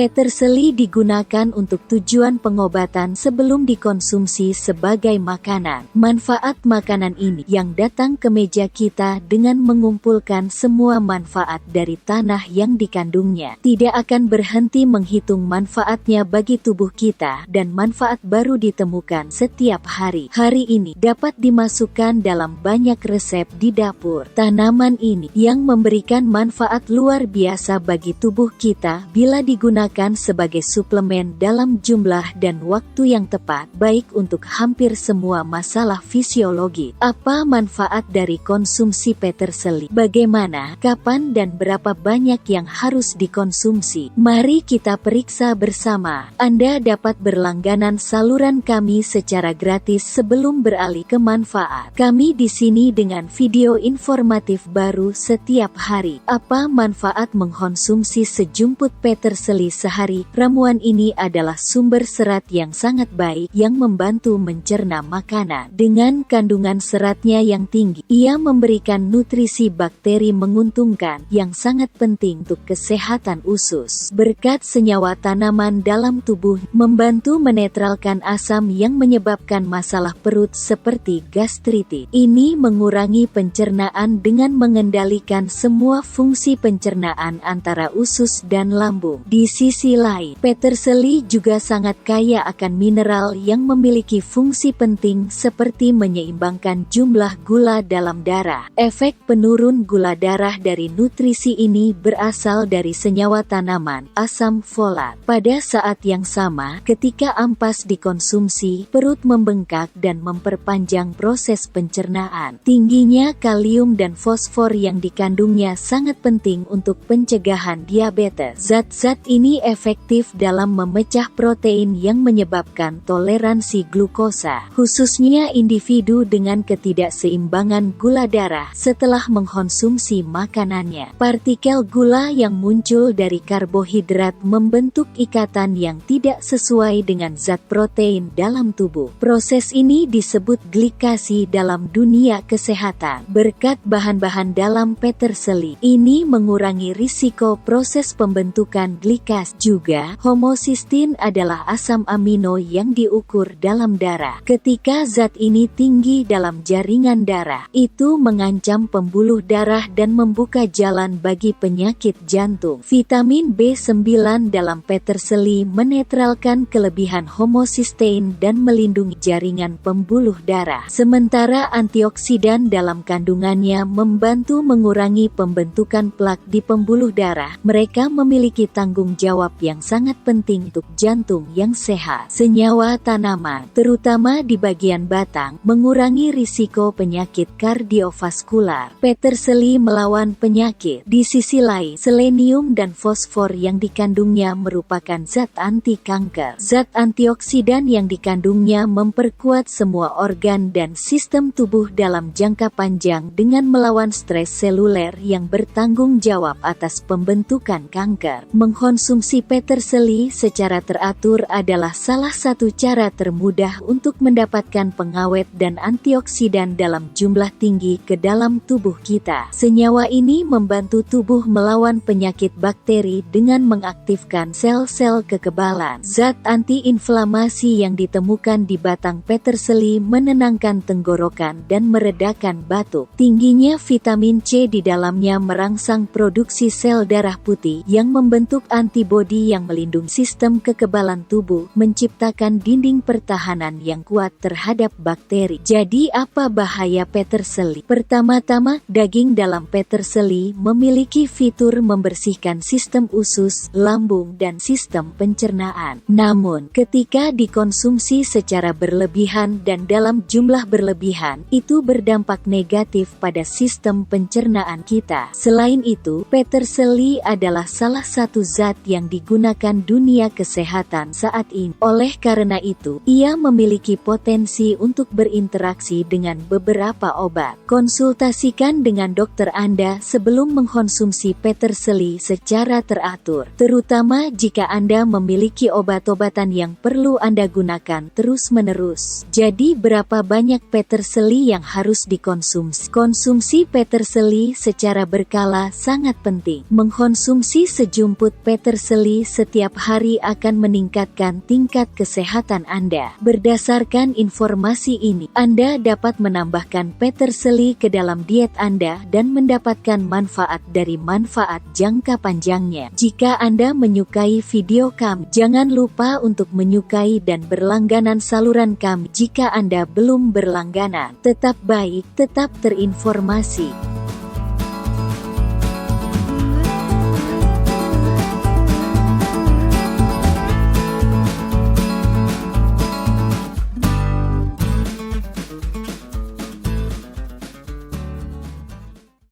Peterseli digunakan untuk tujuan pengobatan sebelum dikonsumsi sebagai makanan. Manfaat makanan ini yang datang ke meja kita dengan mengumpulkan semua manfaat dari tanah yang dikandungnya. Tidak akan berhenti menghitung manfaatnya bagi tubuh kita, dan manfaat baru ditemukan setiap hari. Hari ini dapat dimasukkan dalam banyak resep di dapur. Tanaman ini yang memberikan manfaat luar biasa bagi tubuh kita bila digunakan sebagai suplemen dalam jumlah dan waktu yang tepat, baik untuk hampir semua masalah fisiologi. Apa manfaat dari konsumsi peterseli? Bagaimana, kapan, dan berapa banyak yang harus dikonsumsi? Mari kita periksa bersama. Anda dapat berlangganan saluran kami secara gratis sebelum beralih ke manfaat. Kami di sini dengan video informatif baru setiap hari. Apa manfaat mengkonsumsi sejumput peterseli sehari? Ramuan ini adalah sumber serat yang sangat baik yang membantu mencerna makanan. Dengan kandungan seratnya yang tinggi, ia memberikan nutrisi bakteri menguntungkan yang sangat penting untuk kesehatan usus. Berkat senyawa tanaman dalam tubuh, membantu menetralkan asam yang menyebabkan masalah perut seperti gastritis. Ini mengurangi pencernaan dengan mengendalikan semua fungsi pencernaan antara usus dan lambung. Di sisi lain, peterseli juga sangat kaya akan mineral yang memiliki fungsi penting seperti menyeimbangkan jumlah gula dalam darah. Efek penurun gula darah dari nutrisi ini berasal dari senyawa tanaman, asam folat. Pada saat yang sama, ketika ampas dikonsumsi, perut membengkak dan memperpanjang proses pencernaan. Tingginya kalium dan fosfor yang dikandungnya sangat penting untuk pencegahan diabetes. Zat-zat ini efektif dalam memecah protein yang menyebabkan toleransi glukosa, khususnya individu dengan ketidakseimbangan gula darah setelah mengkonsumsi makanannya. Partikel gula yang muncul dari karbohidrat membentuk ikatan yang tidak sesuai dengan zat protein dalam tubuh. Proses ini disebut glikasi dalam dunia kesehatan. Berkat bahan-bahan dalam peterseli, ini mengurangi risiko proses pembentukan glikas. Juga, homocistin adalah asam amino yang diukur dalam darah. Ketika zat ini tinggi dalam jaringan darah, itu mengancam pembuluh darah dan membuka jalan bagi penyakit jantung. Vitamin B9 dalam peterseli menetralkan kelebihan homocysteine dan melindungi jaringan pembuluh darah. Sementara antioksidan dalam kandungannya membantu mengurangi pembentukan plak di pembuluh darah. Mereka memiliki tanggung jawab yang sangat penting untuk jantung yang sehat. Senyawa tanaman, terutama di bagian batang, mengurangi risiko penyakit kardiovaskular. Peterseli melawan penyakit. Di sisi lain, selenium dan fosfor yang dikandungnya merupakan zat anti kanker. Zat antioksidan yang dikandungnya memperkuat semua organ dan sistem tubuh dalam jangka panjang dengan melawan stres seluler yang bertanggung jawab atas pembentukan kanker. Mengkonsumsi peterseli secara teratur adalah salah satu cara termudah untuk mendapatkan pengawet dan antioksidan dalam jumlah tinggi ke dalam tubuh kita. Senyawa ini membantu tubuh melawan penyakit bakteri dengan mengaktifkan sel-sel kekebalan. Zat antiinflamasi yang ditemukan di batang peterseli menenangkan tenggorokan dan meredakan batuk. Tingginya vitamin C di dalamnya merangsang produksi sel darah putih yang membentuk antibodi yang melindungi sistem kekebalan tubuh, menciptakan dinding pertahanan yang kuat terhadap bakteri. Jadi apa bahaya peterseli? Pertama-tama, daging dalam peterseli memiliki fitur membersihkan sistem usus, lambung, dan sistem pencernaan. Namun, ketika dikonsumsi secara berlebihan dan dalam jumlah berlebihan, itu berdampak negatif pada sistem pencernaan kita. Selain itu, peterseli adalah salah satu zat yang digunakan dunia kesehatan saat ini. Oleh karena itu, ia memiliki potensi untuk berinteraksi dengan beberapa obat. Konsultasikan dengan dokter Anda sebelum mengkonsumsi peterseli secara teratur, terutama jika Anda memiliki obat-obatan yang perlu Anda gunakan terus-menerus. Jadi, berapa banyak peterseli yang harus dikonsumsi? Konsumsi peterseli secara berkala sangat penting. Mengkonsumsi sejumput peterseli Peterseli setiap hari akan meningkatkan tingkat kesehatan Anda. Berdasarkan informasi ini, Anda dapat menambahkan peterseli ke dalam diet Anda dan mendapatkan manfaat dari manfaat jangka panjangnya. Jika Anda menyukai video kami, jangan lupa untuk menyukai dan berlangganan saluran kami. Jika Anda belum berlangganan, tetap baik, tetap terinformasi.